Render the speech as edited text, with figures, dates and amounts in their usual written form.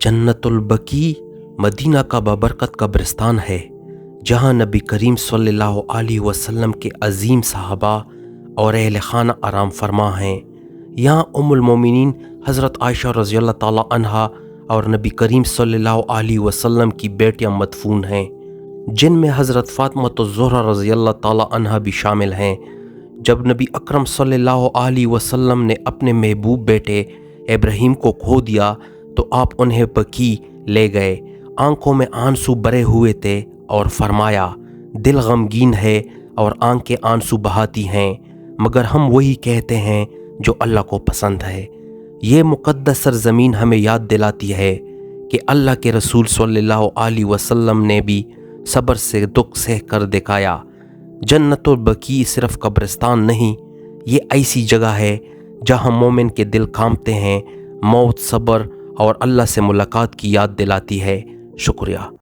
جنت البقیع مدینہ کا بابرکت قبرستان ہے، جہاں نبی کریم صلی اللہ علیہ وسلم کے عظیم صحابہ اور اہل خانہ آرام فرما ہیں۔ یہاں ام المومنین حضرت عائشہ رضی اللہ تعالیٰ عنہا اور نبی کریم صلی اللہ علیہ وسلم کی بیٹیاں مدفون ہیں، جن میں حضرت فاطمہ الزہرا رضی اللہ تعالیٰ عنہا بھی شامل ہیں۔ جب نبی اکرم صلی اللہ علیہ وسلم نے اپنے محبوب بیٹے ابراہیم کو کھو دیا تو آپ انہیں بقیع لے گئے۔ آنکھوں میں آنسو بھرے ہوئے تھے اور فرمایا، دل غمگین ہے اور آنکھیں آنسو بہاتی ہیں، مگر ہم وہی کہتے ہیں جو اللہ کو پسند ہے۔ یہ مقدس سرزمین ہمیں یاد دلاتی ہے کہ اللہ کے رسول صلی اللہ علیہ وسلم نے بھی صبر سے دکھ سہ کر دکھایا۔ جنت البقیع صرف قبرستان نہیں، یہ ایسی جگہ ہے جہاں مومن کے دل کانپتے ہیں، موت، صبر اور اللہ سے ملاقات کی یاد دلاتی ہے۔ شکریہ۔